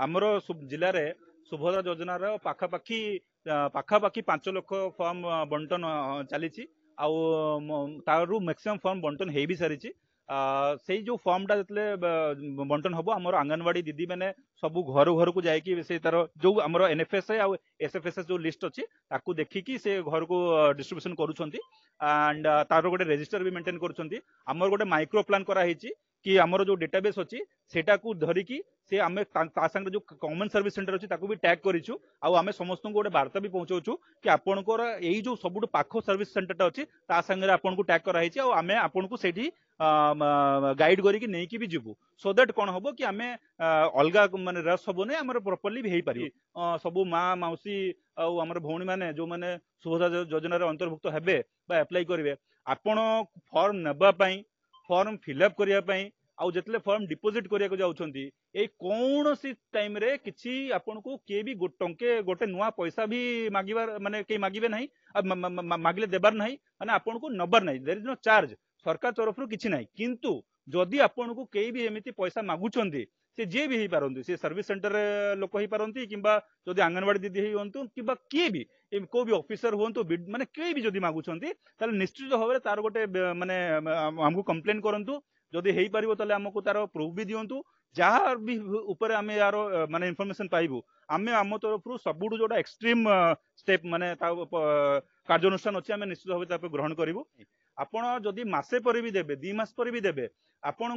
ଆମର ଜିଲ୍ଲାରେ ସୁଭଦ୍ରା ଯୋଜନାର ପାଖାପାଖି 5 ଲକ୍ଷ ଫର୍ମ ବଣ୍ଟନ ଚାଲିଛି। ଆଉ ତାରୁ ମ୍ୟାକ୍ସିମମ୍ ଫର୍ମ ବଣ୍ଟନ ହେଇ ବି ସାରିଛି। ସେଇ ଯୋଉ ଫର୍ମଟା ଯେତେବେଳେ ବଣ୍ଟନ ହବ, ଆମର ଅଙ୍ଗନବାଡି ଦିଦି ମାନେ ସବୁ ଘରକୁ ଯାଇକି ସେ ତାର ଯୋଉ ଆମର NFSA ଆଉ SFSS ଯୋଉ ଲିଷ୍ଟ ଅଛି ତାକୁ ଦେଖିକି ସେ ଘରକୁ ଡିଷ୍ଟ୍ରିବ୍ୟୁସନ କରୁଛନ୍ତି। ଆଣ୍ଡ ତାର ଗୋଟେ ରେଜିଷ୍ଟର ବି ମେଣ୍ଟେନ କରୁଛନ୍ତି। ଆମର ଗୋଟେ ମାଇକ୍ରୋ ପ୍ଲାନ୍ କରାହେଇଛି କି ଆମର ଯୋଉ ଡେଟାବେସ୍ ଅଛି ସେଟାକୁ ଧରିକି ସେ ଆମେ ତା ସାଙ୍ଗରେ ଯୋଉ କମନ ସର୍ଭିସ ସେଣ୍ଟର ଅଛି ତାକୁ ବି ଟ୍ୟାଗ କରିଛୁ। ଆଉ ଆମେ ସମସ୍ତଙ୍କୁ ଗୋଟେ ବାର୍ତ୍ତା ବି ପହଞ୍ଚାଉଛୁ କି ଆପଣଙ୍କର ଏଇ ଯୋଉ ସବୁଠୁ ପାଖ ସର୍ଭିସ ସେଣ୍ଟରଟା ଅଛି ତା ସାଙ୍ଗରେ ଆପଣଙ୍କୁ ଟ୍ୟାଗ କରାହେଇଛି। ଆଉ ଆମେ ଆପଣଙ୍କୁ ସେଇଠି ଗାଇଡ କରିକି ନେଇକି ବି ଯିବୁ। ସୋ ଦ୍ୟାଟ କଣ ହବ କି ଆମେ ଅଲଗା ମାନେ ରସ୍ ହବନି, ଆମର ପ୍ରପରଲି ବି ହେଇପାରିବ। ସବୁ ମା ମାଉସୀ ଆଉ ଆମର ଭଉଣୀ ମାନେ ଯୋଉମାନେ ସୁଭଦ୍ରା ଯୋଜନାରେ ଅନ୍ତର୍ଭୁକ୍ତ ହେବେ ବା ଆପ୍ଲାଏ କରିବେ, ଆପଣ ଫର୍ମ ନେବା ପାଇଁ, ଫର୍ମ ଫିଲ୍ଅପ୍ କରିବା ପାଇଁ ଆଉ ଯେତେବେଳେ ଫର୍ମ ଡିପୋଜିଟ୍ କରିବାକୁ ଯାଉଛନ୍ତି, ଏଇ କୌଣସି ଟାଇମରେ କିଛି ଆପଣଙ୍କୁ କିଏ ବି ଟଙ୍କେ ଗୋଟେ ନୂଆ ପଇସା ବି ମାଗିବାର ମାନେ କେହି ମାଗିବେ ନାହିଁ। ମାଗିଲେ ଦେବାର ନାହିଁ, ମାନେ ଆପଣଙ୍କୁ ନବାର ନାହିଁ। ଦେयर ଇଜ नो ଚାର୍ଜ, ସରକାର ତରଫରୁ କିଛି ନାହିଁ। କିନ୍ତୁ ଯଦି ଆପଣଙ୍କୁ କେହି ବି ଏମିତି ପଇସା ମାଗୁଛନ୍ତି, ସେ ଯିଏ ବି ହେଇପାରନ୍ତି, ସେ ସର୍ଭିସ ସେଣ୍ଟରରେ ଲୋକ ହେଇପାରନ୍ତି କିମ୍ବା ଯଦି ଅଙ୍ଗନବାଡି ଦିଦି ହୁଅନ୍ତୁ କିମ୍ବା କିଏ ବି କୋଉ ବି ଅଫିସର ହୁଅନ୍ତୁ, ମାନେ କେହି ବି ଯଦି ମାଗୁଛନ୍ତି ତାହେଲେ ନିଶ୍ଚିତ ଭାବରେ ତାର ଗୋଟେ ମାନେ ଆମକୁ କମ୍ପ୍ଲେନ କରନ୍ତୁ। ଯଦି ହେଇପାରିବ ତାହେଲେ ଆମକୁ ତାର ପ୍ରୁଫ ବି ଦିଅନ୍ତୁ। ଯାହା ବି ଉପରେ ଆମେ ୟାର ମାନେ ଇନଫର୍ମେସନ ପାଇବୁ, ଆମେ ଆମ ତରଫରୁ ସବୁଠୁ ଯୋଉଟା ଏକ୍ସଟ୍ରିମ ଷ୍ଟେପ ମାନେ ତା କାର୍ଯ୍ୟାନୁଷ୍ଠାନ ଅଛି ଆମେ ନିଶ୍ଚିତ ଭାବେ ତାକୁ ଗ୍ରହଣ କରିବୁ। ଆପଣ ଯଦି ମାସେ ପରେ ବି ଦେବେ, 2 ମାସ ପରେ ବି ଦେବେ, ଆପଣ